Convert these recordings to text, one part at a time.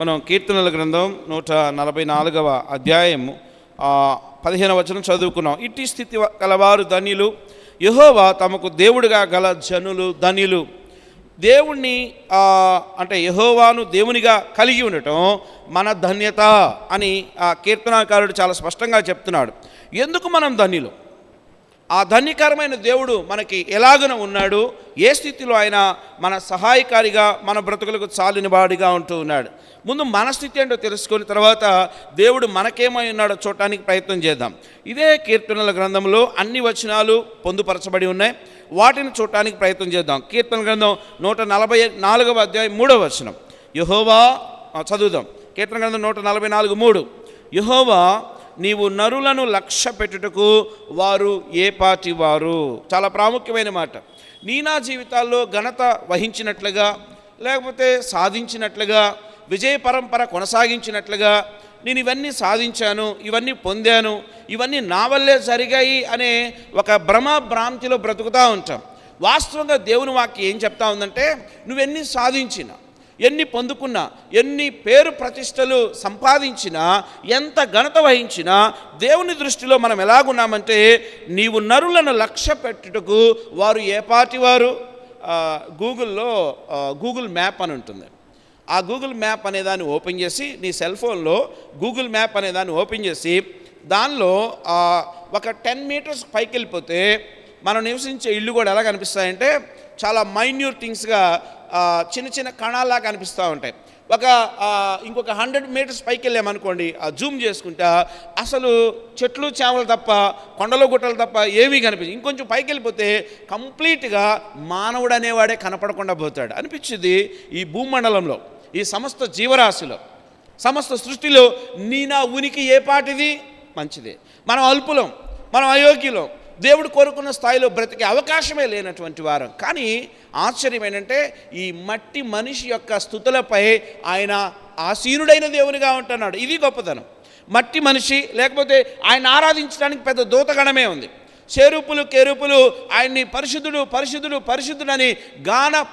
మనం కీర్తనల గ్రంథం 144వ అధ్యాయము 15వ వచనం చదువుకున్నాం. ఇట్టి స్థితి కలవారు ధన్యులు, యెహోవా తమకు దేవుడిగా గల జనులు ధన్యులు. దేవుణ్ణి అంటే యెహోవాను దేవునిగా కలిగి ఉండటం మన ధన్యత అని కీర్తనాకారుడు చాలా స్పష్టంగా చెప్తున్నాడు. ఎందుకు మనం ధన్యులు? ఆ ధన్యకరమైన దేవుడు మనకి ఎలాగన ఉన్నాడు, ఏ స్థితిలో ఆయన మన సహాయకారిగా మన బ్రతుకులకు చాలినవాడిగా ఉంటూ ఉన్నాడు. ముందు మన స్థితి ఏంటో తెలుసుకొని తర్వాత దేవుడు మనకేమై ఉన్నాడో చూడటానికి ప్రయత్నం చేద్దాం. ఇదే కీర్తనల గ్రంథంలో అన్ని వచనాలు పొందుపరచబడి ఉన్నాయి, వాటిని చూడటానికి ప్రయత్నం చేద్దాం. కీర్తన గ్రంథం 144వ అధ్యాయం 3వ వచనం. యెహోవా, చదువుదాం. కీర్తన గ్రంథం 144:3. యెహోవా, నీవు నరులను లక్ష్య పెట్టుటకు వారు ఏ పాటి వారు. చాలా ప్రాముఖ్యమైన మాట. నా జీవితాల్లో ఘనత వహించినట్లుగా, లేకపోతే సాధించినట్లుగా, విజయ పరంపర కొనసాగించినట్లుగా, నేను ఇవన్నీ సాధించాను, ఇవన్నీ పొందాను, ఇవన్నీ నా వల్లే జరిగాయి అనే ఒక భ్రాంతిలో బ్రతుకుతూ ఉంటాం. వాస్తవంగా దేవుని వాక్యం ఏం చెప్తా ఉందంటే, నువ్వెన్ని సాధించినా, ఎన్ని పొందుకున్నా, ఎన్ని పేరు ప్రతిష్టలు సంపాదించినా, ఎంత ఘనత వహించినా, దేవుని దృష్టిలో మనం ఎలాగున్నామంటే, నీవు నరులను లక్ష్య పెట్టుటకు వారు ఏ పాటి వారు. గూగుల్లో గూగుల్ మ్యాప్ అని ఉంటుంది. ఆ గూగుల్ మ్యాప్ అనేదాన్ని ఓపెన్ చేసి, నీ సెల్ ఫోన్లో గూగుల్ మ్యాప్ అనేదాన్ని ఓపెన్ చేసి, దానిలో ఒక 10 మీటర్స్ పైకి వెళ్ళిపోతే మనం నివసించే ఇల్లు కూడా ఎలా కనిపిస్తాయంటే, చాలా మైన్యూట్ థింగ్స్గా చిన్న చిన్న కణాల్లా కనిపిస్తూ ఉంటాయి. ఇంకొక 100 మీటర్స్ పైకి వెళ్ళామనుకోండి, జూమ్ చేసుకుంటా అసలు చెట్లు చేమలు తప్ప, కొండలు గుట్టలు తప్ప ఏమీ కనిపించదు. ఇంకొంచెం పైకి వెళ్ళిపోతే కంప్లీట్గా మానవుడు అనేవాడే కనపడకుండా పోతాడు అనిపించింది. ఈ భూమండలంలో, ఈ సమస్త జీవరాశిలో, సమస్త సృష్టిలో నా ఉనికి ఏ పాటిది? మంచిదే. మనం అల్పులం, మనం అయోగ్యులం, దేవుడు కోరుకున్న స్థాయిలో బ్రతికే అవకాశమే లేనటువంటి వారం. కానీ ఆశ్చర్యం ఏంటంటే, ఈ మట్టి మనిషి యొక్క స్థుతులపై ఆయన ఆసీనుడైన దేవునిగా ఉంటున్నాడు. ఇది గొప్పతనం. మట్టి మనిషి, లేకపోతే ఆయన ఆరాధించడానికి పెద్ద దూతగణమే ఉంది. చేరూపులు కేరూపులు ఆయన్ని పరిశుద్ధుడు పరిశుద్ధుడు పరిశుద్ధుడని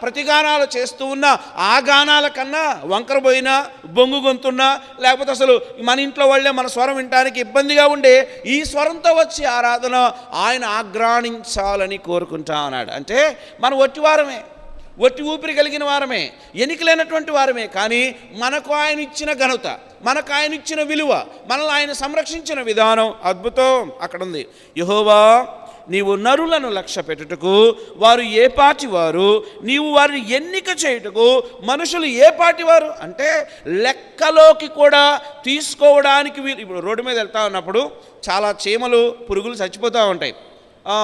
ప్రతిగానాలు చేస్తూ ఉన్న ఆ గానాల కన్నా వంకరపోయినా, బొంగు గొంతున్నా, లేకపోతే అసలు మన ఇంట్లో వాళ్ళే మన స్వరం వినడానికి ఇబ్బందిగా ఉండే ఈ స్వరంతో వచ్చి ఆరాధన ఆయన ఆగ్రాణించాలని కోరుకుంటా ఉన్నాడు. అంటే మనం ఒట్టివారమే, ఒట్టి ఊపిరి కలిగిన వారమే, ఎన్నికలైనటువంటి వారమే. కానీ మనకు ఆయన ఇచ్చిన ఘనత, మనకు ఆయన ఇచ్చిన విలువ, మనల్ని ఆయన సంరక్షించిన విధానం అద్భుతం అక్కడ ఉంది. యెహోవా, నీవు నరులను లక్ష్య పెట్టుటకు వారు ఏ పాటి వారు, నీవు వారిని ఎన్నిక చేయుటకు మనుషులు ఏ పాటి వారు. అంటే లెక్కలోకి కూడా తీసుకోవడానికి ఇప్పుడు రోడ్డు మీద వెళ్తా ఉన్నప్పుడు చాలా చీమలు, పురుగులు చచ్చిపోతూ ఉంటాయి.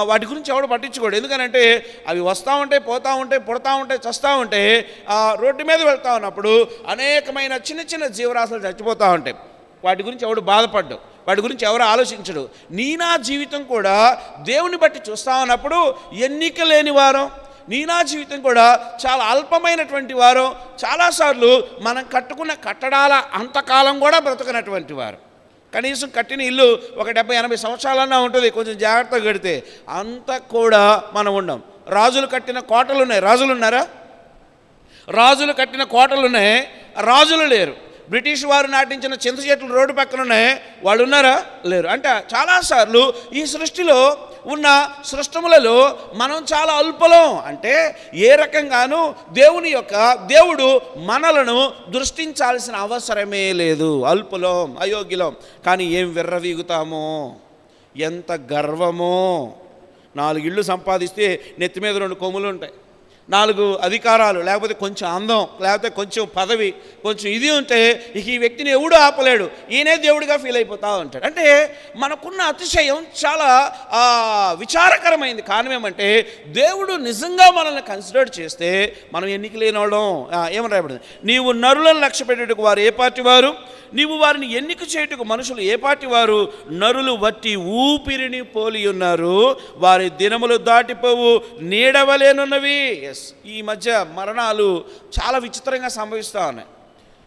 వాటి గురించి ఎవడు పట్టించుకోడు. ఎందుకనంటే అవి వస్తూ ఉంటాయి, పోతూ ఉంటాయి, పుడతా ఉంటాయి, చస్తూ ఉంటాయి. రోడ్డు మీద వెళ్తూ ఉన్నప్పుడు అనేకమైన చిన్న చిన్న జీవరాశులు చచ్చిపోతూ ఉంటాయి. వాటి గురించి ఎవడు బాధపడ్డు, వాటి గురించి ఎవరు ఆలోచించడు. నా జీవితం కూడా దేవుని బట్టి చూస్తూ ఉన్నప్పుడు ఎన్నిక లేని వారం, నా జీవితం కూడా చాలా అల్పమైనటువంటి వారం, చాలాసార్లు మనం కట్టుకున్న కట్టడాల అంతకాలం కూడా బ్రతకనటువంటి వారు. కనీసం కట్టిన ఇల్లు ఒక 70-80 సంవత్సరాలన్నా ఉంటుంది, కొంచెం జాగ్రత్తగా కడితే. అంత కూడా మనం ఉండం. రాజులు కట్టిన కోటలు ఉన్నాయి, రాజులు ఉన్నారా? రాజులు కట్టిన కోటలు ఉన్నాయి, రాజులు లేరు. బ్రిటిష్ వారు నాటించిన చింత చెట్లు రోడ్డు పక్కన ఉన్నాయి, వాళ్ళు ఉన్నారా? లేరు. అంటే చాలాసార్లు ఈ సృష్టిలో ఉన్న సృష్టములలో మనం చాలా అల్పలం. అంటే ఏ రకంగానూ దేవుడు మనలను దృష్టించాల్సిన అవసరమే లేదు. అల్పులం, అయోగ్యులం. కానీ ఏం విర్రవీగుతామో, ఎంత గర్వమో. 4 ఇళ్ళు సంపాదిస్తే నెత్తి మీద 2 కొమ్ములు ఉంటాయి, 4 అధికారాలు, లేకపోతే కొంచెం అందం, లేకపోతే కొంచెం పదవి, కొంచెం ఇది ఉంటే ఇక ఈ వ్యక్తిని ఎవడూ ఆపలేడు, ఈయనే దేవుడిగా ఫీల్ అయిపోతూ ఉంటాడు. అంటే మనకున్న అతిశయం చాలా విచారకరమైంది. కారణం ఏమంటే, దేవుడు నిజంగా మనల్ని కన్సిడర్ చేస్తే మనం ఎన్నిక లేనివాళ్ళం. ఏమని రాయబడింది? నీవు నరులను లక్ష్య పెట్టేటకు వారు ఏ పార్టీ వారు, నీవు వారిని ఎన్నిక చేయుటకు మనుషులు ఏ పాటి వారు. నరులు వట్టి ఊపిరిని పోలి ఉన్నారు, వారి దినములు దాటిపోవు, నీడవలేనున్నవి. ఈ మధ్య మరణాలు చాలా విచిత్రంగా సంభవిస్తూ ఉన్నాయి.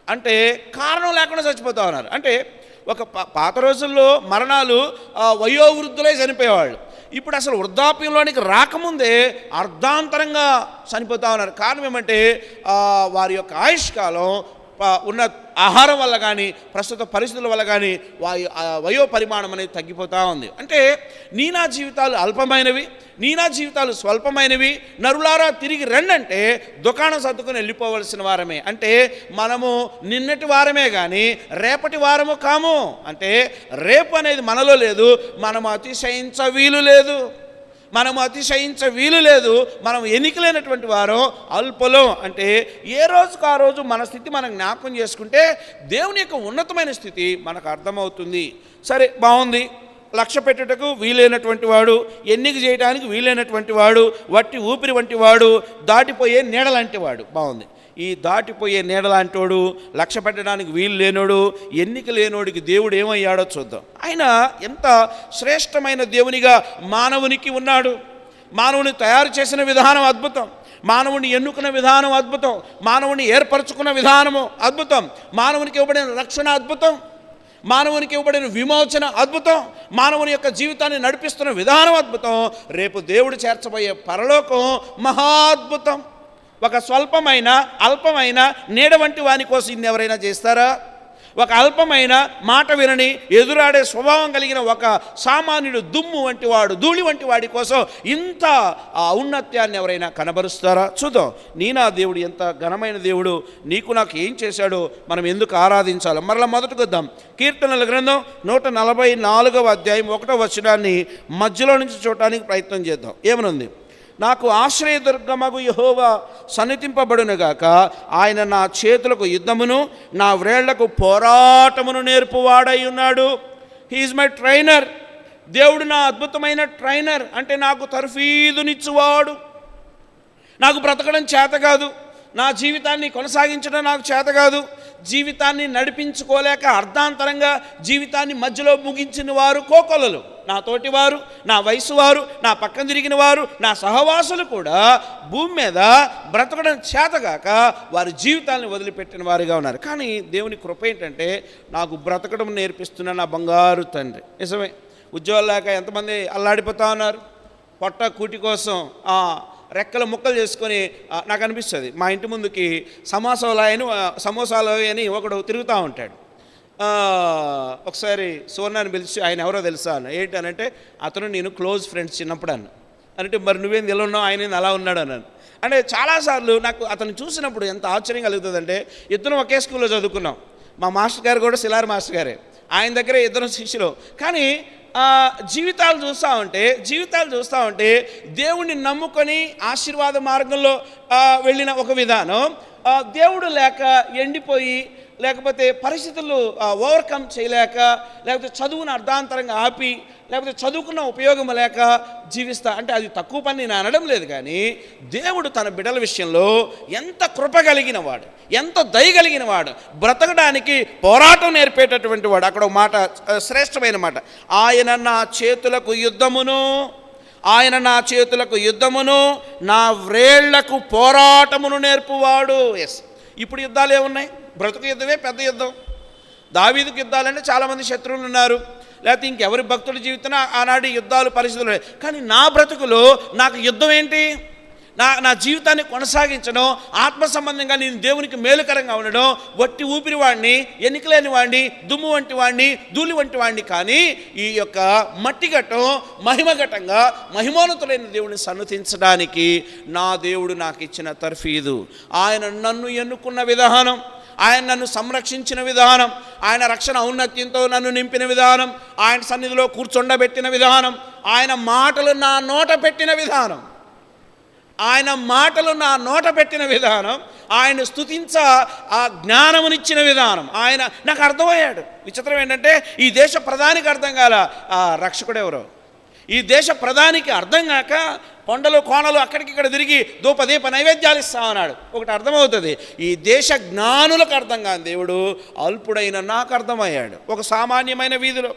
అంటే కారణం లేకుండా చచ్చిపోతూ ఉన్నారు. అంటే ఒక పాత రోజుల్లో మరణాలు వయోవృద్ధులై చనిపోయేవాళ్ళు. ఇప్పుడు అసలు వృద్ధాప్యంలోనికి రాకముందే అర్ధాంతరంగా చనిపోతూ ఉన్నారు. కారణం ఏమంటే వారి యొక్క ఆయుష్కాలం ఉన్న ఆహారం వల్ల కానీ ప్రస్తుత పరిస్థితుల వల్ల కానీ వయో పరిమాణం అనేది తగ్గిపోతూ ఉంది. అంటే నీ నా జీవితాలు అల్పమైనవి, నీ నా జీవితాలు స్వల్పమైనవి, నరులారా తిరిగి రండంటే దుకాణం సర్దుకొని వెళ్ళిపోవలసిన వారమే. అంటే మనము నిన్నటి వారమే కానీ రేపటి వారము కాము. అంటే రేపు అనేది మనలో లేదు, మనము అతిశయించ వీలు లేదు, మనం ఎన్నికలేనటువంటి వారు అల్పలం. అంటే ఏ రోజుకు ఆ రోజు మన స్థితి మనం జ్ఞాపకం చేసుకుంటే దేవుని యొక్క ఉన్నతమైన స్థితి మనకు అర్థమవుతుంది. సరే, బాగుంది. లక్ష్య పెట్టుటకు వీలైనటువంటి వాడు, ఎన్నిక చేయడానికి వీలైనటువంటి వాడు, వట్టి ఊపిరి వంటి వాడు, దాటిపోయే నీడలాంటి వాడు. బాగుంది. ఈ దాటిపోయే నీడలాంటోడు, లక్ష్య పెట్టడానికి వీలు లేనోడు, ఎన్నిక లేనోడికి దేవుడు ఏమయ్యాడో చూద్దాం. ఆయన ఎంత శ్రేష్టమైన దేవునిగా మానవునికి ఉన్నాడు. మానవుని తయారు చేసిన విధానం అద్భుతం, మానవుని ఎన్నుకున్న విధానం అద్భుతం, మానవుని ఏర్పరచుకున్న విధానము అద్భుతం, మానవునికి ఇవ్వబడిన రక్షణ అద్భుతం, మానవునికి ఇవ్వబడిన విమోచన అద్భుతం, మానవుని యొక్క జీవితాన్ని నడిపిస్తున్న విధానం అద్భుతం. రేపు దేవుడు చేర్చబోయే పరలోకం మహా అద్భుతం. ఒక స్వల్పమైన అల్పమైన నీడ వంటి వాని కోసం ఇన్ని ఎవరైనా చేస్తారా? ఒక అల్పమైన మాట వినని ఎదురాడే స్వభావం కలిగిన ఒక సామాన్యుడు, దుమ్ము వంటి వాడు, ధూళి వంటి వాడి కోసం ఇంత ఔన్నత్యాన్ని ఎవరైనా కనబరుస్తారా? చూద్దాం. నీ నా దేవుడు ఎంత ఘనమైన దేవుడు, నీకు నాకు ఏం చేశాడో మనం ఎందుకు ఆరాధించాలో మరలా మొదటికి వద్దాం. కీర్తనల గ్రంథం 144వ అధ్యాయం 1వ వచనాన్ని మధ్యలో నుంచి చూడటానికి ప్రయత్నం చేద్దాం. ఏమనుంది? నాకు ఆశ్రయదుర్గమగు యెహోవా సన్నిధింపబడునుగాక, ఆయన నా చేతులకు యుద్ధమును నా వ్రేళ్లకు పోరాటమును నేర్పువాడై ఉన్నాడు. He's my trainer. దేవుడు నా అద్భుతమైన ట్రైనర్. అంటే నాకు తర్ఫీదునిచ్చువాడు. నాకు బ్రతకడం చేత కాదు, నా జీవితాన్ని కొనసాగించడం నాకు చేత కాదు, జీవితాన్ని నడిపించుకోలేక అర్ధాంతరంగా జీవితాన్ని మధ్యలో ముగించిన వారు కోకొల్లలు. నా తోటివారు, నా వయసు వారు, నా పక్కన తిరిగిన వారు, నా సహవాసులు కూడా భూమి మీద బ్రతకడం చేతగాక వారి జీవితాన్ని వదిలిపెట్టిన వారుగా ఉన్నారు. కానీ దేవుని కృప ఏంటంటే నాకు బ్రతకడం నేర్పిస్తున్న నా బంగారు తండ్రి. నిజమే, ఉద్యోగాలు లేక ఎంతమంది అల్లాడిపోతా ఉన్నారు. పొట్ట కూటి కోసం రెక్కల ముక్కలు చేసుకొని నాకు అనిపిస్తుంది, మా ఇంటి ముందుకి సమోసాలు అని ఒకడు తిరుగుతూ ఉంటాడు. ఒకసారి సువర్ణాన్ని పిలిచి, ఆయన ఎవరో తెలుసా అన్న. ఏంటనంటే అతను నేను క్లోజ్ ఫ్రెండ్స్ చిన్నప్పుడు అన్న. అంటే మరి నువ్వేం ఎలా ఉన్నావు, ఆయన అలా ఉన్నాడు అన్నాను. అంటే చాలాసార్లు నాకు అతను చూసినప్పుడు ఎంత ఆశ్చర్యం కలుగుతుందంటే, ఇద్దరం ఒకే స్కూల్లో చదువుకున్నాం. మా మాస్టర్ గారు కూడా సిలార్ మాస్టర్ గారే, ఆయన దగ్గరే ఇద్దరు శిష్యులు. కానీ జీవితాలు చూస్తూ ఉంటే దేవుణ్ణి నమ్ముకొని ఆశీర్వాద మార్గంలో వెళ్ళిన ఒక విధానం, దేవుడు లేక ఎండిపోయి, లేకపోతే పరిస్థితులు ఓవర్కమ్ చేయలేక, లేకపోతే చదువును అర్ధాంతరంగా ఆపి, లేకపోతే చదువుకున్న ఉపయోగం లేక జీవిస్తా. అంటే అది తక్కువ పని నేను అనడం లేదు, కానీ దేవుడు తన బిడ్డల విషయంలో ఎంత కృప కలిగిన వాడు, ఎంత దయ కలిగిన వాడు, బ్రతకడానికి పోరాటం నేర్పేటటువంటి వాడు. అక్కడ ఒక మాట, శ్రేష్టమైన మాట, ఆయన నా చేతులకు యుద్ధమును నా వ్రేళ్లకు పోరాటమును నేర్పువాడు. ఎస్, ఇప్పుడు యుద్ధాలు ఏమున్నాయి? బ్రతుకు యుద్ధమే పెద్ద యుద్ధం. దావీదుకు యుద్ధాలంటే చాలామంది శత్రువులు ఉన్నారు, లేకపోతే ఇంకెవరి భక్తుడి జీవితంలో ఆనాటి యుద్ధాలు పరిస్థితులు. కానీ నా బ్రతుకులో నాకు యుద్ధం ఏంటి? నా జీవితాన్ని కొనసాగించడం, ఆత్మ సంబంధంగా నేను దేవునికి మేలుకరంగా ఉండడం, వట్టి ఊపిరి వాడిని, ఎన్నికలేని వాడిని, దుమ్ము వంటి వాడిని, ధూళి వంటి వాడిని. కానీ ఈ యొక్క మట్టి ఘట్టం మహిమఘటంగా మహిమోన్నతులైన దేవుడిని సన్నుతించడానికి నా దేవుడు నాకు ఇచ్చిన తర్ఫీదు. ఆయన నన్ను ఎన్నుకున్న విధానం, ఆయన నన్ను సంరక్షించిన విధానం, ఆయన రక్షణ ఔన్నత్యంతో నన్ను నింపిన విధానం, ఆయన సన్నిధిలో కూర్చొండబెట్టిన విధానం, ఆయన మాటలు నా నోట పెట్టిన విధానం, ఆయన స్తుతించ ఆ జ్ఞానమునిచ్చిన విధానం, ఆయన నాకు అర్థమయ్యాడు. విచిత్రం ఏంటంటే ఈ దేశ ప్రధానికి అర్థం కాల ఆ రక్షకుడు ఎవరో. ఈ దేశ ప్రధానికి అర్థం కాక కొండలు కోణలు అక్కడికిక్కడ తిరిగి ధూపదీప నైవేద్యాలు ఇస్తా ఉన్నాడు. ఒకటి అర్థమవుతుంది, ఈ దేశ జ్ఞానులకు అర్థం కాని దేవుడు అల్పుడైన నాకు అర్థమయ్యాడు. ఒక సామాన్యమైన వీధిలో,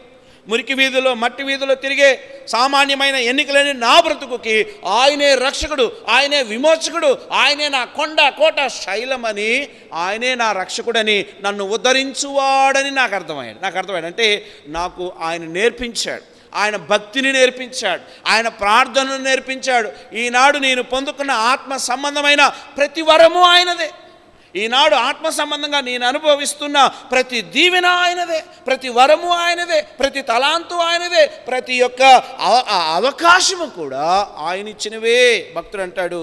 మురికి వీధిలో, మట్టి వీధిలో తిరిగే సామాన్యమైన ఎన్నికలేని నా బ్రతుకుకి ఆయనే రక్షకుడు, ఆయనే విమోచకుడు, ఆయనే నా కొండ కోట శైలమని, ఆయనే నా రక్షకుడని, నన్ను ఉద్ధరించువాడని నాకు అర్థమయ్యాడు. అంటే నాకు ఆయన నేర్పించాడు, ఆయన భక్తిని నేర్పించాడు, ఆయన ప్రార్థనను నేర్పించాడు. ఈనాడు నేను పొందుకున్న ఆత్మ సంబంధమైన ప్రతి వరము ఆయనదే. ఈనాడు ఆత్మ సంబంధంగా నేను అనుభవిస్తున్న ప్రతి దీవెన ఆయనదే, ప్రతి వరము ఆయనదే, ప్రతి తలాంతు ఆయనదే, ప్రతి ఒక్క అవకాశము కూడా ఆయన ఇచ్చినవే. భక్తుడు అంటాడు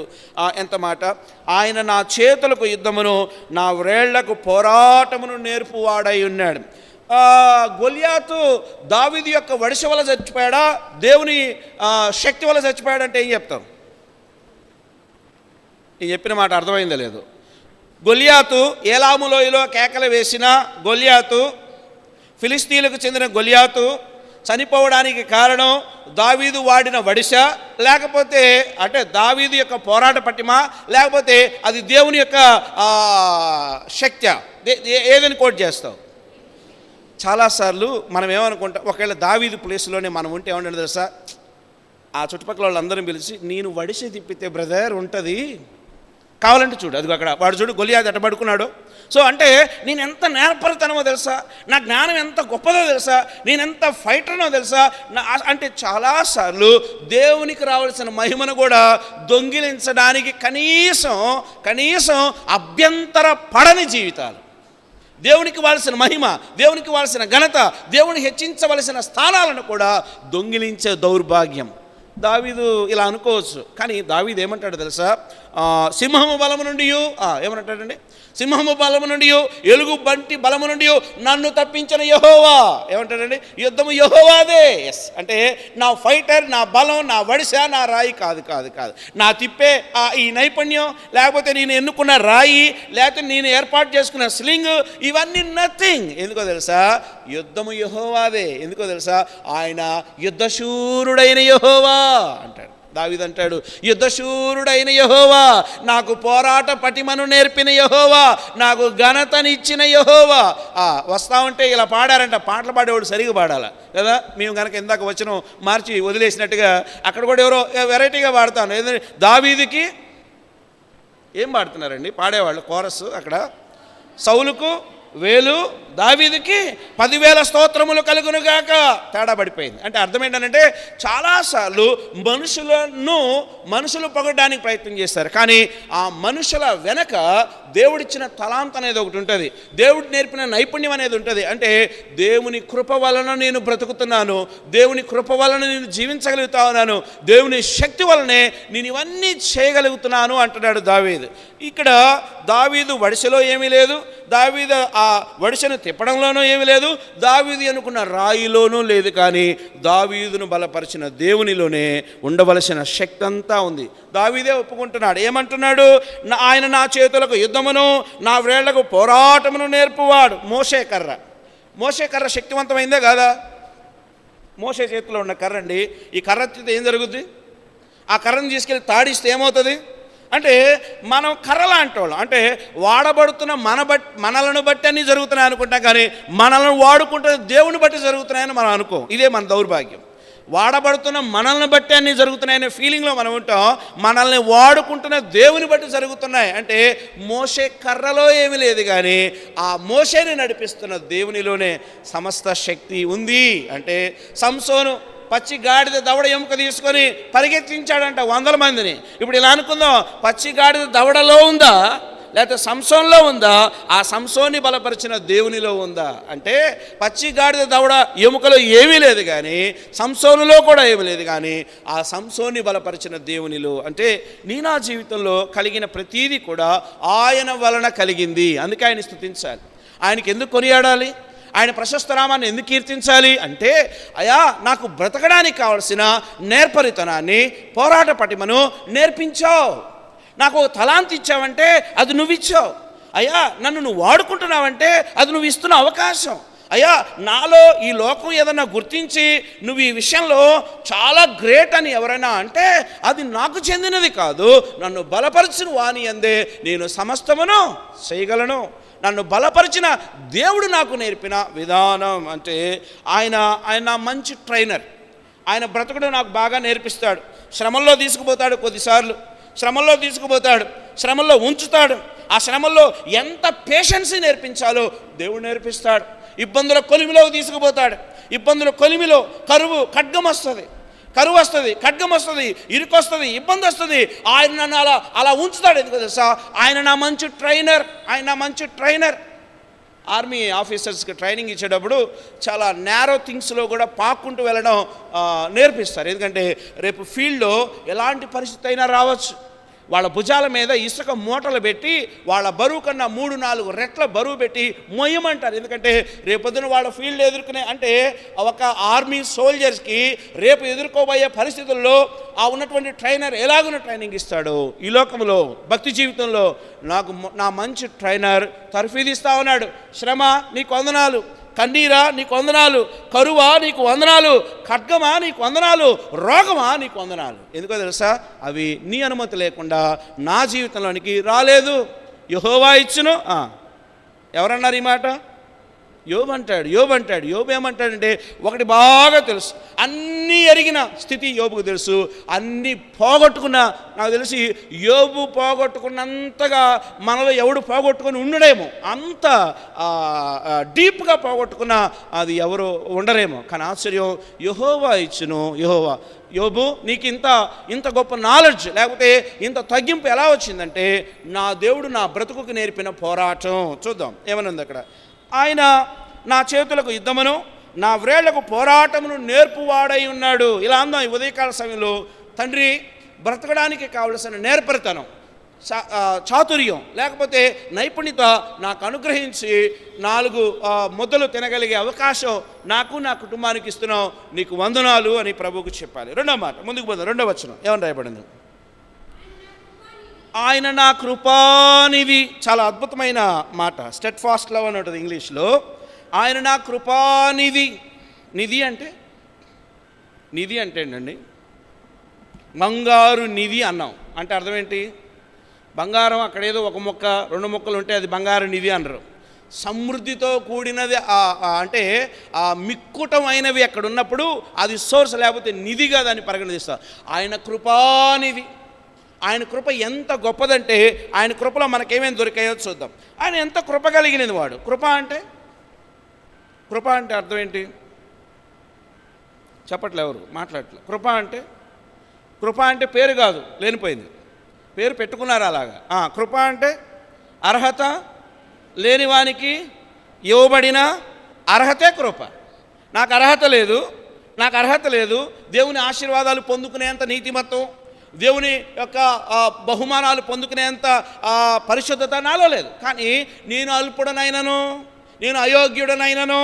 ఎంత మాట, ఆయన నా చేతులకు యుద్ధమును నా వ్రేళ్లకు పోరాటమును నేర్పువాడై ఉన్నాడు. గొలియాతు దావీదు యొక్క వడిసె వల్ల చచ్చిపోయాడా, దేవుని శక్తి వల్ల చచ్చిపోయాడంటే ఏం చెప్తాం? నేను చెప్పిన మాట అర్థమైందో లేదు. గొలియాతు ఏలాము లోయలో కేకలు వేసిన గొలియాతు, ఫిలిస్తీన్లకు చెందిన గొలియాతు చనిపోవడానికి కారణం దావీదు వాడిన వడిస, లేకపోతే అంటే దావీదు యొక్క పోరాట పటిమ, లేకపోతే అది దేవుని యొక్క శక్తి? ఏదని కోట్ చేస్తావు? చాలాసార్లు మనం ఏమనుకుంటాం, ఒకవేళ దావీదు ప్లేస్లోనే మనం ఉంటే ఏమంటే తెలుసా, ఆ చుట్టుపక్కల వాళ్ళందరం పిలిచి నేను వడిసె తిప్పితే బ్రదర్ ఉంటుంది, కావాలంటే చూడు అదిగో అక్కడ వాడు చూడు గొలియాతు ఎట్ట పడుకున్నాడు. సో అంటే నేను ఎంత నేర్పరితనమో తెలుసా, నా జ్ఞానం ఎంత గొప్పదో తెలుసా, నేను ఎంత ఫైటర్నో తెలుసా. అంటే చాలాసార్లు దేవునికి రావాల్సిన మహిమను కూడా దొంగిలించడానికి కనీసం అభ్యంతర పడని జీవితాలు, దేవునికి వాల్సిన మహిమ, దేవునికి వాల్సిన ఘనత, దేవుని హెచ్చించవలసిన స్థానాలను కూడా దొంగిలించే దౌర్భాగ్యం. దావీదు ఇలా అనుకోవచ్చు, కానీ దావీదు ఏమంటాడు తెలుసా, సింహము బలము నుండి ఏమంటాడండి, సింహము బలము నుండి ఎలుగు బంటి బలము నుండి నన్ను తప్పించిన యెహోవా. ఏమంటాడండి, యుద్ధము యెహోవాదే. ఎస్ అంటే నా ఫైటర్, నా బలం, నా వడిస, నా రాయి కాదు, నా తిప్పే ఈ నైపుణ్యం, లేకపోతే నేను ఎన్నుకున్న రాయి, లేకపోతే నేను ఏర్పాటు చేసుకున్న స్లింగ్, ఇవన్నీ నథింగ్. ఎందుకో తెలుసా, యుద్ధము యెహోవాదే. ఎందుకో తెలుసా, ఆయన యుద్ధశూరుడైన యెహోవా అంటాడు. దావీదు అంటాడు, యుద్ధశూరుడైన యెహోవా, నాకు పోరాట పటిమను నేర్పిన యెహోవా, నాకు ఘనతనిచ్చిన యెహోవా. వస్తా ఉంటే ఇలా పాడారంట, పాటలు పాడేవాడు సరిగా పాడాలా కదా. మేము కనుక ఇందాక వచ్చిన మార్చి వదిలేసినట్టుగా అక్కడ కూడా ఎవరో వెరైటీగా పాడతాను. ఏదంటే దావీదుకి ఏం పాడుతున్నారండి పాడేవాళ్ళు కోరస్, అక్కడ సౌలుకు 1000, దావీదుకి 10,000 స్తోత్రములు కలుగునుగాక. తేడా పడిపోయింది. అంటే అర్థం ఏంటంటే చాలాసార్లు మనుషులు పొగడడానికి ప్రయత్నం చేస్తారు, కానీ ఆ మనుషుల వెనక దేవుడిచ్చిన తలాంత్ అనేది ఒకటి ఉంటుంది, దేవుడు నేర్పిన నైపుణ్యం అనేది ఉంటుంది. అంటే దేవుని కృప వలన నేను బ్రతుకుతున్నాను, దేవుని కృప వలన నేను జీవించగలుగుతా ఉన్నాను, దేవుని శక్తి వలనే నేను ఇవన్నీ చేయగలుగుతున్నాను అంటున్నాడు దావీదు. ఇక్కడ దావీదు వడిసెలో ఏమీ లేదు, దావీదు ఆ వడిసెను తిప్పడంలోనూ ఏమీ లేదు, దావీదు అనుకున్న రాయిలోనూ లేదు, కానీ దావీదును బలపరిచిన దేవునిలోనే ఉండవలసిన శక్తి అంతా ఉంది. దావీదే ఒప్పుకుంటున్నాడు. ఏమంటున్నాడు, ఆయన నా చేతులకు యుద్ధమును నా వ్రేళ్లకు పోరాటమును నేర్పువాడు. మోషే కర్ర శక్తివంతమైందే కాదా? మోషే చేతిలో ఉన్న కర్ర అండి. ఈ కర్ర ఎత్తితే ఏం జరుగుద్ది? ఆ కర్రను తీసుకెళ్ళి తాడిస్తే ఏమవుతుంది అంటే మనం కర్రలాంటి వాళ్ళం. అంటే వాడబడుతున్న మనలను బట్టి అన్నీ జరుగుతున్నాయి అనుకుంటాం, కానీ మనల్ని వాడుకుంటే దేవుని బట్టి జరుగుతున్నాయని మనం అనుకోం. ఇదే మన దౌర్భాగ్యం. వాడబడుతున్న మనల్ని బట్టి అన్నీ జరుగుతున్నాయనే ఫీలింగ్లో మనం ఉంటాం, మనల్ని వాడుకుంటున్న దేవుని బట్టి జరుగుతున్నాయి. అంటే మోషే కర్రలో ఏమీ లేదు, కానీ ఆ మోషేని నడిపిస్తున్న దేవునిలోనే సమస్త శక్తి ఉంది. అంటే సంసోను పచ్చి గాడిద దవడ ఎముక తీసుకొని పరిగెత్తించాడంట 100 మందిని. ఇప్పుడు ఇలా అనుకుందాం, పచ్చి గాడిద దవడలో ఉందా లేకపోతే సంసోన్లో ఉందా? ఆ సంసోన్ని బలపరిచిన దేవునిలో ఉందా? అంటే పచ్చి గాడిద దవడ ఎముకలో ఏమీ లేదు, కానీ సంసోనులో కూడా ఏమీ లేదు, కానీ ఆ సంసోన్ని బలపరిచిన దేవునిలో. అంటే నీ నా జీవితంలో కలిగిన ప్రతీది కూడా ఆయన వలన కలిగింది. అందుకే ఆయన స్తుతించాలి. ఆయనకి ఎందుకు కొనియాడాలి? ఆయన ప్రశస్త నామాన్ని ఎందుకు కీర్తించాలి అంటే, అయ్యా నాకు బ్రతకడానికి కావలసిన నేర్పరితనాన్ని, పోరాట పటిమను నేర్పించావు. నాకు తలాంతి ఇచ్చావంటే అది నువ్వు ఇచ్చావు. అయ్యా నన్ను నువ్వు వాడుకుంటున్నావంటే అది నువ్వు ఇస్తున్న అవకాశం. అయ్యా నాలో ఈ లోకం ఏదన్నా గుర్తించి నువ్వు ఈ విషయంలో చాలా గ్రేట్ అని ఎవరైనా అంటే అది నాకు చెందినది కాదు, నన్ను బలపరిచిన వాని అందే నేను సమస్తమును చేయగలను. నన్ను బలపరిచిన దేవుడు నాకు నేర్పిన విధానం. అంటే ఆయన మంచి ట్రైనర్. ఆయన బ్రతుకుడు నాకు బాగా నేర్పిస్తాడు. శ్రమల్లో తీసుకుపోతాడు, కొద్దిసార్లు శ్రమల్లో తీసుకుపోతాడు, శ్రమల్లో ఉంచుతాడు. ఆ శ్రమల్లో ఎంత పేషెన్సీ నేర్పించాలో దేవుడు నేర్పిస్తాడు. ఇబ్బందుల కొలిమిలోకి తీసుకుపోతాడు. ఇబ్బందుల కొలిమిలో కరువు ఖడ్గం వస్తుంది. కరువు వస్తుంది, ఖడ్గం వస్తుంది, ఇరుకు వస్తుంది, ఇబ్బంది వస్తుంది. ఆయన నన్ను అలా ఉంచుతాడు. ఎందుకు తెలుసా? ఆయన నా మంచి ట్రైనర్. ఆర్మీ ఆఫీసర్స్కి ట్రైనింగ్ ఇచ్చేటప్పుడు చాలా నేరో థింగ్స్లో కూడా పాక్కుంటూ వెళ్ళడం నేర్పిస్తారు. ఎందుకంటే రేపు ఫీల్డ్లో ఎలాంటి పరిస్థితి అయినా రావచ్చు. వాళ్ళ భుజాల మీద ఇసుక మూటలు పెట్టి వాళ్ళ బరువు కన్నా 3-4 రెట్ల బరువు పెట్టి మొయ్యమంటారు. ఎందుకంటే రేపొద్దున వాళ్ళ ఫీల్డ్ ఎదుర్కొనే అంటే ఒక ఆర్మీ సోల్జర్స్కి రేపు ఎదుర్కోబోయే పరిస్థితుల్లో ఆ ఉన్నటువంటి ట్రైనర్ ఎలాగున ట్రైనింగ్ ఇస్తాడు. ఈ లోకంలో భక్తి జీవితంలో నా మంచి ట్రైనర్ తర్ఫీదిస్తా ఉన్నాడు. శ్రమ నీకు వందనాలు, కన్నీరా నీకు వందనాలు, కరువా నీకు వందనాలు, ఖడ్గమా నీకు వందనాలు, రోగమా నీకు వందనాలు. ఎందుకో తెలుసా? అవి నీ అనుమతి లేకుండా నా జీవితంలోనికి రాలేదు. యెహోవా ఇచ్చును. ఎవరన్నారు ఈ మాట? యోబు అంటాడు. యోబు ఏమంటాడంటే, ఒకటి బాగా తెలుసు, అన్నీ ఎరిగిన స్థితి యోబుకు తెలుసు. అన్నీ పోగొట్టుకున్న, నాకు తెలిసి యోబు పోగొట్టుకున్నంతగా మనలో ఎవడు పోగొట్టుకుని ఉండడేమో, అంత డీప్గా పోగొట్టుకున్న అది ఎవరు ఉండరేమో. కానీ ఆశ్చర్యం, యెహోవా ఇచ్చును. యోబు నీకు ఇంత గొప్ప నాలెడ్జ్ లేకపోతే ఇంత తగ్గింపు ఎలా వచ్చిందంటే, నా దేవుడు నా బ్రతుకుకు నేర్పిన పోరాటం. చూద్దాం ఏమనుంది అక్కడ. ఆయన నా చేతులకు యుద్ధమును, నా వ్రేళ్లకు పోరాటమును నేర్పువాడై ఉన్నాడు. ఇలా అందాం ఈ ఉదయకాల సమయంలో. తండ్రి, బ్రతకడానికి కావలసిన నేర్పరితనం, చాతుర్యం లేకపోతే నైపుణ్యత నాకు అనుగ్రహించి 4 ముద్దలు తినగలిగే అవకాశం నాకు నా కుటుంబానికి ఇస్తున్నావు, నీకు వందనాలు అని ప్రభువుకు చెప్పాలి. రెండో మాట ముందుకు పోదాం. 2వ వచనం ఏమని రాయబడింది? ఆయన నా కృపానిధి. చాలా అద్భుతమైన మాట. స్టెడ్ ఫాస్ట్ లవ్ అని ఉంటుంది ఇంగ్లీష్లో. ఆయన నా కృపానిధి. నిధి అంటే ఏంటండి? బంగారు నిధి అన్నాం అంటే అర్థం ఏంటి? బంగారం అక్కడేదో 1 మొక్క 2 మొక్కలు ఉంటే అది బంగారు నిధి అనరు. సమృద్ధితో కూడినది అంటే మిక్కుటమైనవి అక్కడ ఉన్నప్పుడు అది సోర్స్, లేకపోతే నిధిగా దాన్ని పరిగణిస్తారు. ఆయన కృపానిధి. ఆయన కృప ఎంత గొప్పదంటే ఆయన కృపలో మనకేమేమి దొరికాయో చూద్దాం. ఆయన ఎంత కృప కలిగినది వాడు. కృప అంటే అర్థం ఏంటి? చెప్పట్లే, ఎవరు మాట్లాడట్లే. కృప అంటే పేరు కాదు, లేనిపోయింది. పేరు పెట్టుకున్నారు అలాగా. కృప అంటే అర్హత లేనివానికి ఇవ్వబడిన అర్హతే కృప. నాకు అర్హత లేదు, దేవుని ఆశీర్వాదాలు పొందుకునేంత నీతిమత్వం, దేవుని యొక్క బహుమానాలు పొందుకునేంత పరిశుద్ధత నాలో లేదు. కానీ నేను అల్పుడనైనను, నేను అయోగ్యుడనైనను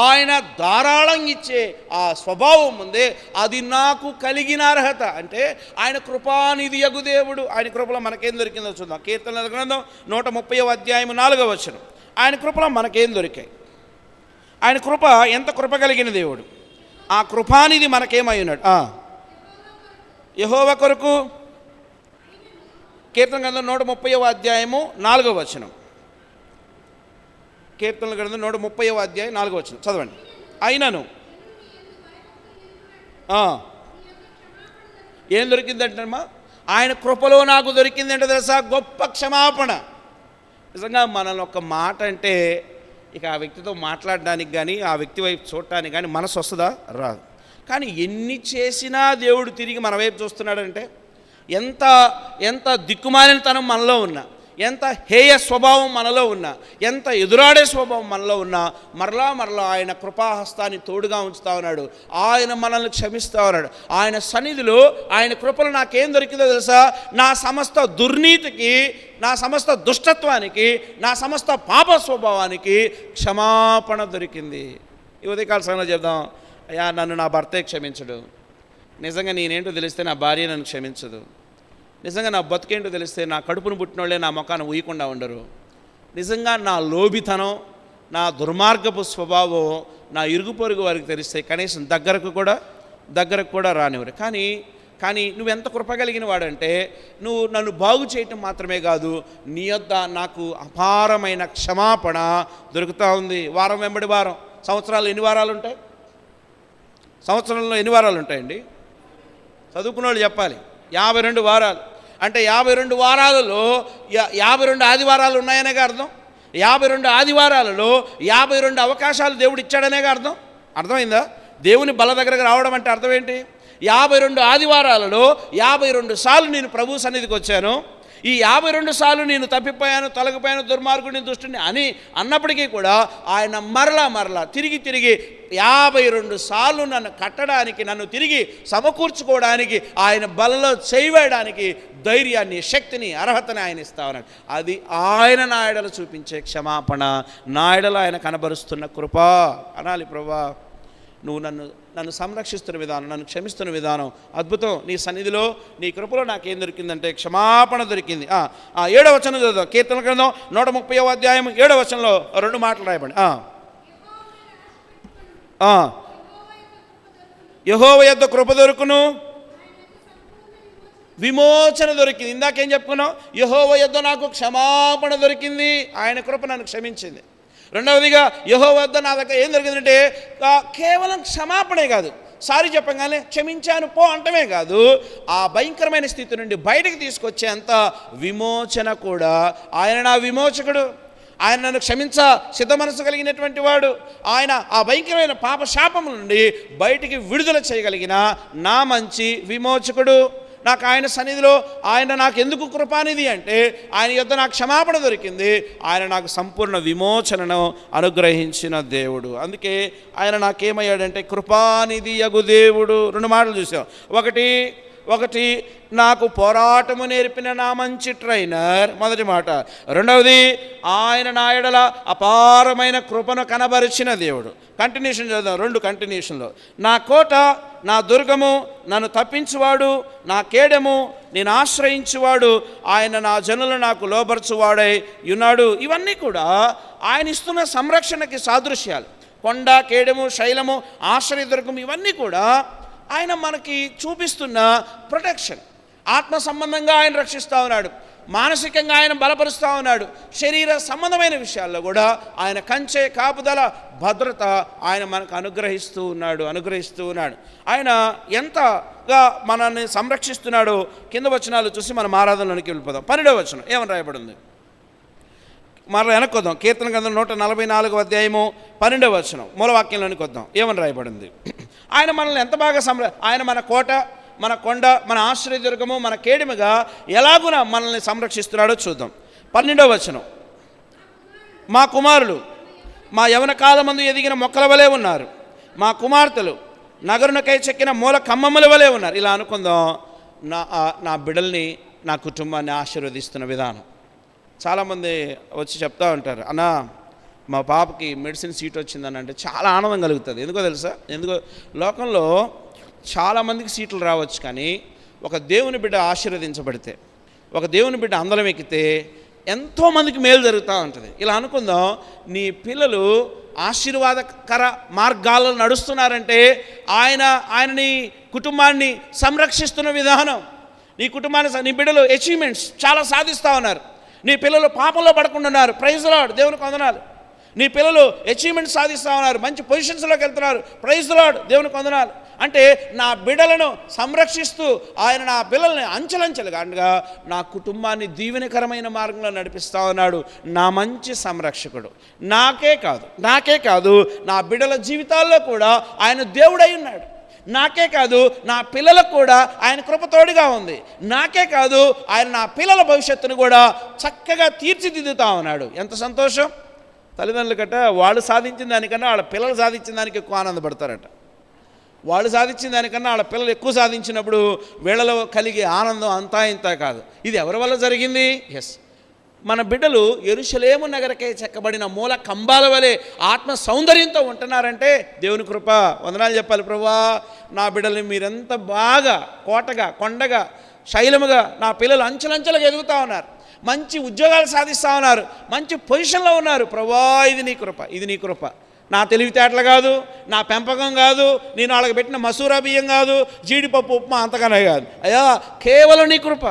ఆయన ధారాళంగా ఇచ్చే ఆ స్వభావం ఉందే, అది నాకు కలిగిన అర్హత. అంటే ఆయన కృపానిధి యగు దేవుడు. ఆయన కృపలో మనకేం దొరికిందో చూద్దాం. కీర్తనల గ్రంథం 130వ అధ్యాయం 4వ వచనం. ఆయన కృపలో మనకేం దొరికాయి? ఆయన కృప ఎంత కృప కలిగిన దేవుడు. ఆ కృపానిధి మనకేమై ఉన్నాడు? యెహోవా కొరకు. కీర్తన గ్రంథం 130వ అధ్యాయము 4వ వచనం. కీర్తనల గ్రంథం 130వ అధ్యాయం 4వ వచనం చదవండి. అయినను ఏం దొరికిందంటమ్మా? ఆయన కృపలో నాకు దొరికిందంటే తెలుసా? గొప్ప క్షమాపణ. నిజంగా మనల్ని ఒక మాట అంటే ఇక ఆ వ్యక్తితో మాట్లాడడానికి కానీ ఆ వ్యక్తి వైపు చూడటానికి కానీ మనసు వస్తుందా? రాదు. కానీ ఎన్ని చేసినా దేవుడు తిరిగి మన వైపు చూస్తున్నాడంటే, ఎంత దిక్కుమాలినతనం మనలో ఉన్నా, ఎంత హేయ స్వభావం మనలో ఉన్నా, ఎంత ఎదురాడే స్వభావం మనలో ఉన్నా, మరలా ఆయన కృపాహస్తాన్ని తోడుగా ఉంచుతా ఉన్నాడు. ఆయన మనల్ని క్షమిస్తూ ఉన్నాడు. ఆయన సన్నిధిలో ఆయన కృపలో నాకేం దొరికిందో తెలుసా? నా సమస్త దుర్నీతికి, నా సమస్త దుష్టత్వానికి, నా సమస్త పాప స్వభావానికి క్షమాపణ దొరికింది. ఈ ఉదయకాల సమయంలో చెప్దాం, అయ్యా నన్ను నా భర్తే క్షమించడు, నిజంగా నేనేంటో తెలిస్తే నా భార్య నన్ను క్షమించదు, నిజంగా నా బతుకేంటో తెలిస్తే నా కడుపును పుట్టిన వాళ్ళే నా ముఖాన్ని ఊయకుండా ఉండరు, నిజంగా నా లోబితనం, నా దుర్మార్గపు స్వభావం నా ఇరుగు పొరుగు వారికి తెలిస్తే కనీసం దగ్గరకు కూడా రానివ్వరు. కానీ నువ్వెంత కృపగలిగిన వాడంటే, నువ్వు నన్ను బాగు చేయటం మాత్రమే కాదు, నీ యొద్ద నాకు అపారమైన క్షమాపణ దొరుకుతూ ఉంది. వారం వెంబడి వారం. సంవత్సరాలు ఎన్ని వారాలు ఉంటాయి? సంవత్సరంలో ఎన్ని వారాలు ఉంటాయండి? చదువుకున్న వాళ్ళు చెప్పాలి. 52 వారాలు. అంటే 52 వారాలలో 52 ఆదివారాలు ఉన్నాయనేగా అర్థం. 52 ఆదివారాలలో 52 అవకాశాలు దేవుడు ఇచ్చాడనేగా అర్థమైందా? దేవుని బల దగ్గరకు రావడం అంటే అర్థం ఏంటి? 52 ఆదివారాలలో 52 సార్లు నేను ప్రభు సన్నిధికి వచ్చాను. ఈ 52 సార్లు నేను తప్పిపోయాను, తొలగిపోయాను, దుర్మార్గుడిని, దుష్టుని అని అన్నప్పటికీ కూడా ఆయన మరలా తిరిగి 52 సార్లు నన్ను కట్టడానికి, నన్ను తిరిగి సమకూర్చుకోవడానికి, ఆయన బలలో చేయడానికి ధైర్యాన్ని, శక్తిని, అర్హతని ఆయన ఇస్తా ఉన్నాడు. అది ఆయన నా ఎడల చూపించే క్షమాపణ, నా ఎడల ఆయన కనబరుస్తున్న కృప అనాలి. ప్రభువా, నువ్వు నన్ను సంరక్షిస్తున్న విధానం, నన్ను క్షమిస్తున్న విధానం అద్భుతం. నీ సన్నిధిలో, నీ కృపలో నాకేం దొరికిందంటే క్షమాపణ దొరికింది. 7వ వచనం చదువుదాం. కీర్తన గ్రంథం 130వ అధ్యాయం 7వ వచనంలో 2 మాటలు రాయబడి, యెహోవా యొద్ద కృప దొరుకును, విమోచన దొరికింది. ఇందాకేం చెప్పుకున్నాం? యెహోవా యొద్ద నాకు క్షమాపణ దొరికింది, ఆయన కృప నన్ను క్షమించింది. రెండవదిగా యెహోవా వద్ద నా దగ్గర ఏం జరిగిందంటే కేవలం క్షమాపణే కాదు, సారీ చెప్పగానే క్షమించాను పో అంటమే కాదు, ఆ భయంకరమైన స్థితి నుండి బయటకు తీసుకొచ్చేంత విమోచన కూడా. ఆయన నా విమోచకుడు, ఆయన నన్ను క్షమించ సిద్ధ మనసు కలిగినటువంటి వాడు, ఆయన ఆ భయంకరమైన పాప శాపముల నుండి బయటికి విడుదల చేయగలిగిన నా మంచి విమోచకుడు. నాకు ఆయన సన్నిధిలో ఆయన నాకు ఎందుకు కృపానిధి అంటే ఆయన యొద్ద నాకు క్షమాపణ దొరికింది, ఆయన నాకు సంపూర్ణ విమోచనను అనుగ్రహించిన దేవుడు. అందుకే ఆయన నాకేమయ్యాడంటే కృపానిధి యగు దేవుడు. 2 మాటలు చూసాం. ఒకటి నాకు పోరాటము నేర్పిన నా మంచి ట్రైనర్, మొదటి మాట. రెండవది, ఆయన నా ఎడల అపారమైన కృపను కనబరిచిన దేవుడు. కంటిన్యూషన్ చదువుదాం, 2 కంటిన్యూషన్లో. నా కోట, నా దుర్గము, నన్ను తప్పించువాడు, నా కేడెము, నేను ఆశ్రయించువాడు, ఆయన నా జనులు నాకు లోబర్చువాడై ఉన్నాడు. ఇవన్నీ కూడా ఆయన ఇస్తున్న సంరక్షణకి సాదృశ్యాలు. కొండ, కేడెము, శైలము, ఆశ్రయదుర్గం, ఇవన్నీ కూడా ఆయన మనకి చూపిస్తున్న ప్రొటెక్షన్. ఆత్మ సంబంధంగా ఆయన రక్షిస్తూ ఉన్నాడు, మానసికంగా ఆయన బలపరుస్తూ ఉన్నాడు, శరీర సంబంధమైన విషయాల్లో కూడా ఆయన కంచె, కాపుదల, భద్రత ఆయన మనకు అనుగ్రహిస్తూ ఉన్నాడు. ఆయన ఎంతగా మనల్ని సంరక్షిస్తున్నాడో కింద వచనాలు చూసి మనం ఆరాధనలోనికి వెళ్ళిపోదాం. 12వ వచనం ఏమని రాయబడింది? మరలా వెనక్కి వద్దాం. కీర్తన గ్రంథం 144వ అధ్యాయము 12వ వచనం మూలవాక్యంలోనికి వద్దాం. ఏమని రాయబడింది? ఆయన మనల్ని ఎంత బాగా ఆయన మన కోట, మన కొండ, మన ఆశ్రయదుర్గము, మన కేడిమగా ఎలాగున మనల్ని సంరక్షిస్తున్నాడో చూద్దాం. 12వ వచనం, మా కుమారులు మా యవన కాలమందు ఎదిగిన మొక్కల వలె ఉన్నారు, మా కుమార్తెలు నగరునకై చెక్కిన మూల కమ్మముల వలె ఉన్నారు. ఇలా అనుకుందాం. నా బిడ్డల్ని, నా కుటుంబాన్ని ఆశీర్వదిస్తున్న విధానం. చాలామంది వచ్చి చెప్తా ఉంటారు, అన్నా మా పాపకి మెడిసిన్ సీట్ వచ్చిందని అంటే చాలా ఆనందం కలుగుతుంది. ఎందుకో తెలుసా? లోకంలో చాలామందికి సీట్లు రావచ్చు, కానీ ఒక దేవుని బిడ్డ ఆశీర్వదించబడితే, ఒక దేవుని బిడ్డ అందలం ఎక్కితే ఎంతోమందికి మేలు జరుగుతూ ఉంటుంది. ఇలా అనుకుందాం, నీ పిల్లలు ఆశీర్వాదకర మార్గాల్లో నడుస్తున్నారంటే ఆయన నీ కుటుంబాన్ని సంరక్షిస్తున్న విధానం. నీ కుటుంబాన్ని, నీ బిడ్డలు అచీవ్మెంట్స్ చాలా సాధిస్తూ ఉన్నారు. నీ పిల్లలు పాపంలో పడకుండా ఉన్నారు. ప్రైజ్ లార్డ్, దేవునికి వందనాలు. నీ పిల్లలు అచీవ్మెంట్ సాధిస్తూ ఉన్నారు, మంచి పొజిషన్స్లోకి వెళ్తున్నారు. ప్రైజ్ లార్డ్, దేవునికి వందనాలు. అంటే నా బిడ్డలను సంరక్షిస్తూ ఆయన నా పిల్లల్ని అంచెలంచెలుగా నా కుటుంబాన్ని దీవెనకరమైన మార్గంలో నడిపిస్తూ ఉన్నాడు. నా మంచి సంరక్షకుడు. నాకే కాదు నా బిడ్డల జీవితాల్లో కూడా ఆయన దేవుడై ఉన్నాడు. నాకే కాదు నా పిల్లలకు కూడా ఆయన కృపతోడుగా ఉంది. నాకే కాదు ఆయన నా పిల్లల భవిష్యత్తును కూడా చక్కగా తీర్చిదిద్దుతా ఉన్నాడు. ఎంత సంతోషం! తల్లిదండ్రులు గట్ట వాళ్ళు సాధించిన దానికన్నా వాళ్ళ పిల్లలు సాధించిన దానికి ఎక్కువ ఆనందపడతారట. వాళ్ళు సాధించిన దానికన్నా వాళ్ళ పిల్లలు ఎక్కువ సాధించినప్పుడు వీళ్ళలో కలిగే ఆనందం అంతా ఇంత కాదు. ఇది ఎవరి వల్ల జరిగింది? మన బిడ్డలు యెరూషలేము నగరకే చెక్కబడిన మూల కంబాల వలె ఆత్మ సౌందర్యంతో ఉంటున్నారంటే దేవుని కృప. వందనాలు చెప్పాలి. ప్రభువా, నా బిడ్డల్ని మీరెంత బాగా కోటగా, కొండగా, శైలముగా నా పిల్లలు అంచెలంచెలుగా ఎదుగుతూ ఉన్నారు, మంచి ఉద్యోగాలు సాధిస్తూ ఉన్నారు, మంచి పొజిషన్లో ఉన్నారు. ప్రభువా, ఇది నీ కృప. నా తెలివితేటలు కాదు, నా పెంపకం కాదు, నేను వాళ్ళకి పెట్టిన మసూరా బియ్యం కాదు, జీడిపప్పు ఉప్మా అంతకనే కాదు. అయ్యా, కేవలం నీ కృప,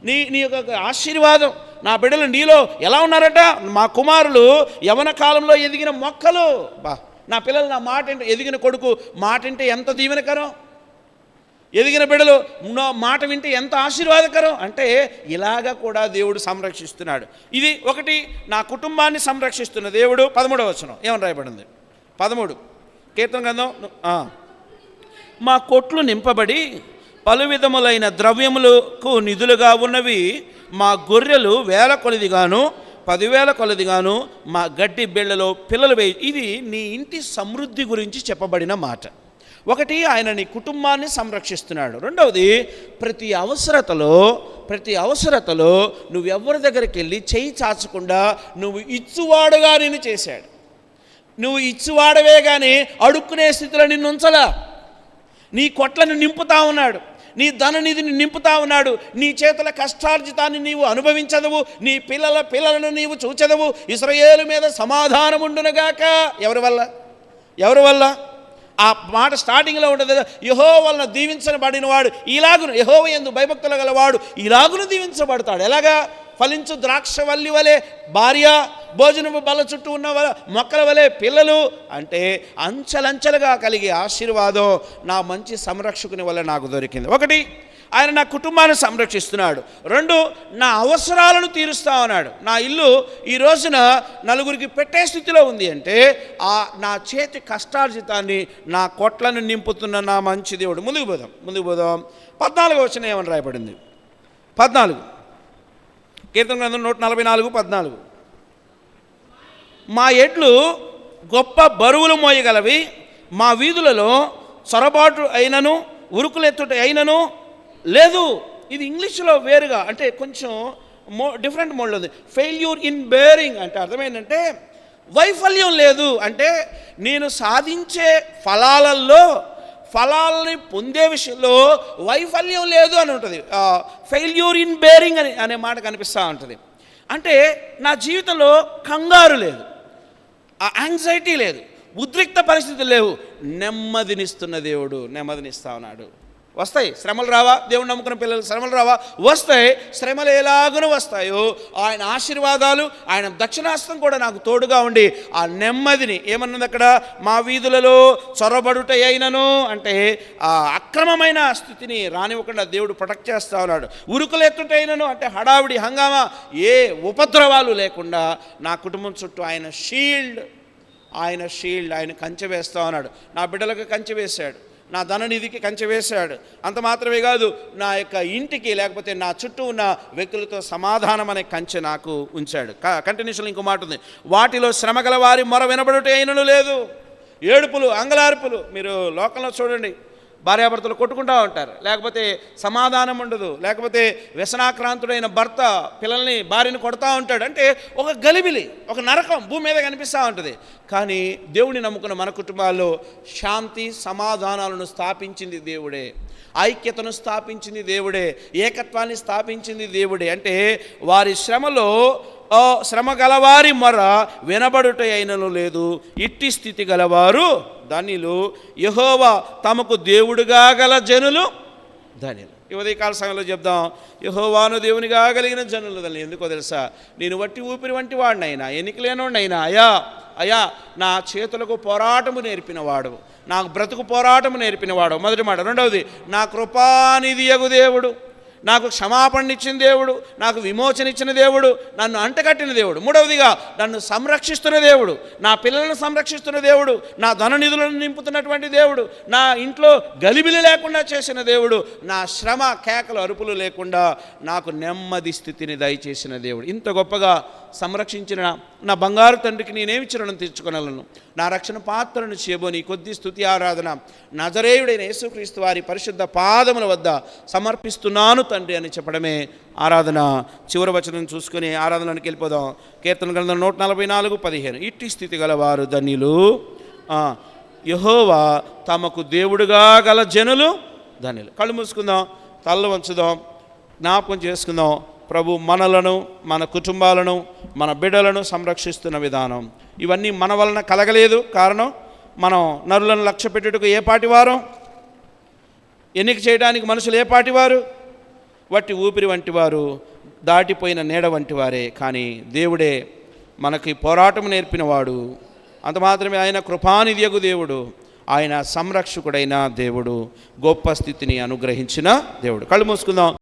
నీ యొక్క ఆశీర్వాదం. నా బిడ్డలు నీలో ఎలా ఉన్నారట? మా కుమారులు యవన కాలంలో ఎదిగిన మొక్కలు. నా పిల్లలు నా మాట వింటే, ఎదిగిన కొడుకు మాట వింటే ఎంత దీవెనకరం, ఎదిగిన బిడ్డలు మాట వింటే ఎంత ఆశీర్వాదకరం. అంటే ఇలాగా కూడా దేవుడు సంరక్షిస్తున్నాడు. ఇది ఒకటి, నా కుటుంబాన్ని సంరక్షిస్తున్న దేవుడు. 13వ వచనం ఏమని రాయబడింది? 13 కీర్తన గ్రంథం మా కొట్లు నింపబడి పలు విధములైన ద్రవ్యములకు నిధులుగా ఉన్నవి. మా గొర్రెలు 1000 కొలదిగాను 10,000 కొలదిగాను మా గడ్డి బెళ్ళలో పిల్లలు వేయి. ఇది నీ ఇంటి సమృద్ధి గురించి చెప్పబడిన మాట. ఒకటి, ఆయన నీ కుటుంబాన్ని సంరక్షిస్తున్నాడు. రెండవది, ప్రతి అవసరతలో నువ్వెవరి దగ్గరికి వెళ్ళి చేయి చాచకుండా నువ్వు ఇచ్చువాడుగా నిన్ను చేశాడు. నువ్వు ఇచ్చువాడవే కానీ అడుక్కునే స్థితిలో నిన్ను ఉంచలా. నీ కొట్లను నింపుతా ఉన్నాడు, నీ ధననిధిని నింపుతా ఉన్నాడు. నీ చేతుల కష్టార్జితాన్ని నీవు అనుభవించదవు, నీ పిల్లలను నీవు చూచెదవు. ఇశ్రాయేలు మీద సమాధానం ఉండునుగాక. ఎవరి వల్ల ఆ మాట స్టార్టింగ్లో ఉండదు. యెహోవా వలన దీవించబడిన వాడు ఇలాగును, యెహోవా యందు భయభక్తులు గలవాడు ఇలాగును దీవించబడతాడు. ఎలాగా? ఫలించు ద్రాక్షవల్లి వలె భార్య, భోజనము బల్ల చుట్టూ ఉన్న మొక్కల వలె పిల్లలు. అంటే అంచెలంచెలుగా కలిగే ఆశీర్వాదం నా మంచి సంరక్షకుని వల్ల నాకు దొరికింది. ఒకటి, ఆయన నా కుటుంబాన్ని సంరక్షిస్తున్నాడు. రెండు, నా అవసరాలను తీరుస్తా ఉన్నాడు. నా ఇల్లు ఈ రోజున నలుగురికి పెట్టే స్థితిలో ఉంది అంటే నా చేతి కష్టార్జితాన్ని, నా కొట్లను నింపుతున్న నా మంచి దేవుడు. ముందుకు పోదాం. 14వ వచనం ఏమని రాయబడింది? 14 కీర్తన గ్రంథం 144:14. మా ఎడ్లు గొప్ప బరువులు మోయగలవి, మా వీధులలో చొరబాటు అయినను ఉరుకులెత్తుట అయినను లేదు. ఇది ఇంగ్లీష్లో వేరుగా, అంటే కొంచెం డిఫరెంట్ మోడ్లో ఉంది. ఫెయిల్యూర్ ఇన్ బేరింగ్ అంటే అర్థం ఏంటంటే వైఫల్యం లేదు. అంటే నేను సాధించే ఫలాలని పొందే విషయంలో వైఫల్యం లేదు అని ఉంటుంది. ఫెయిల్యూర్ ఇన్ బేరింగ్ అనే మాట కనిపిస్తూ ఉంటుంది. అంటే నా జీవితంలో కంగారు లేదు, యాంగ్జైటీ లేదు, ఉద్రిక్త పరిస్థితులు లేవు. నెమ్మదినిస్తున్న దేవుడు నెమ్మదినిస్తా ఉన్నాడు. వస్తాయి శ్రమలు రావా? దేవుడు నమ్ముకున్న పిల్లలు శ్రమలు రావా? వస్తాయి. శ్రమలు ఎలాగనూ వస్తాయో ఆయన ఆశీర్వాదాలు, ఆయన దక్షిణాస్తం కూడా నాకు తోడుగా ఉండి ఆ నెమ్మదిని ఏమన్నది అక్కడ? మా వీధులలో చొరబడుట అయినను అంటే ఆ అక్రమమైన స్థితిని రానివ్వకుండా దేవుడు ప్రొటెక్ట్ చేస్తూ ఉన్నాడు. ఉరుకులెత్తుటైనను అంటే హడావిడి హంగామా, ఏ ఉపద్రవాలు లేకుండా నా కుటుంబం చుట్టూ ఆయన షీల్డ్ ఆయన కంచె వేస్తూ ఉన్నాడు. నా బిడ్డలకు కంచె వేశాడు, నా ధననిధికి కంచె వేశాడు. అంత మాత్రమే కాదు, నా యొక్క ఇంటికి లేకపోతే నా చుట్టూ ఉన్న వ్యక్తులతో సమాధానం అనే కంచె నాకు ఉంచాడు. కంటిన్యూషన్లో ఇంకో మాట ఉంది. వాటిలో శ్రమగల వారి మొర వినబడుట అయినను లేదు. ఏడుపులు, అంగలార్పులు. మీరు లోకంలో చూడండి, భార్యాభర్తలు కొట్టుకుంటూ ఉంటారు, లేకపోతే సమాధానం ఉండదు, లేకపోతే వ్యసనాక్రాంతుడైన భర్త భార్యని కొడతా ఉంటాడు. అంటే ఒక గలిబిలి, ఒక నరకం భూమి మీద కనిపిస్తూ ఉంటుంది. కానీ దేవుని నమ్ముకున్న మన కుటుంబాల్లో శాంతి సమాధానాలను స్థాపించింది దేవుడే, ఐక్యతను స్థాపించింది దేవుడే, ఏకత్వాన్ని స్థాపించింది దేవుడే. అంటే వారి శ్రమ గలవారి మొర వినబడుట అయినను లేదు. ఇట్టి స్థితి గలవారు ధన్యులు, యెహోవా తమకు దేవుడుగా గల జనులు ధన్యులు. ఈ ఉదయకాల సమయంలో చెప్దాం, యెహోవాను దేవునిగా కలిగిన జనులు ధన్యులు. ఎందుకో తెలుసా? నేను వట్టి ఊపిరి వంటి వాడినైనా, ఎన్నిక లేనివాడినైనా, అయ్యా నా చేతులకు పోరాటము నేర్పినవాడు, నాకు బ్రతుకు పోరాటము నేర్పినవాడు. మొదటి మాట. రెండవది, నా కృపానిధియగు దేవుడు, నాకు క్షమాపణ ఇచ్చిన దేవుడు, నాకు విమోచన ఇచ్చిన దేవుడు, నన్ను అంటగట్టిన దేవుడు. మూడవదిగా, నన్ను సంరక్షిస్తున్న దేవుడు, నా పిల్లలను సంరక్షిస్తున్న దేవుడు, నా ధననిధులను నింపుతున్నటువంటి దేవుడు, నా ఇంట్లో గలిబిలి లేకుండా చేసిన దేవుడు, నా శ్రమ కేకలు అరుపులు లేకుండా నాకు నెమ్మది స్థితిని దయచేసిన దేవుడు. ఇంత గొప్పగా సంరక్షించిన నా బంగారు తండ్రికి నేనేమి చిరుణం తీర్చుకొనలను? నా రక్షణ పాత్రను చేయబోని కొద్ది స్తుతి ఆరాధన నజరేయుడైన యేసుక్రీస్తు వారి పరిశుద్ధ పాదముల వద్ద సమర్పిస్తున్నాను తండ్రి అని చెప్పడమే ఆరాధన. చివరి వచనం చూసుకుని ఆరాధనలోకి వెళ్ళిపోదాం. కీర్తన గ్రంథం 144:15. ఇట్టి స్థితి గలవారు ధన్యులు, యెహోవా తమకు దేవుడుగా గల జనులు ధన్యులు. కళ్ళు మూసుకుందాం, తలలు వంచుదాం, జ్ఞాపకం చేసుకుందాం. ప్రభు మనలను, మన కుటుంబాలను, మన బిడ్డలను సంరక్షిస్తున్న విధానం ఇవన్నీ మన వలన కలగలేదు. కారణం, మనం నరులను లక్ష్య పెట్టుటకు ఏ పాటివారం, ఎన్నిక చేయడానికి మనుషులు ఏ పాటివారు, వట్టి ఊపిరి వంటి వారు, దాటిపోయిన నీడ వంటి వారే. కానీ దేవుడే మనకి పోరాటం నేర్పినవాడు. అంత మాత్రమే ఆయన కృపానిధియగు దేవుడు, ఆయన సంరక్షకుడైన దేవుడు, గొప్ప స్థితిని అనుగ్రహించిన దేవుడు. కళ్ళు మూసుకుందాం.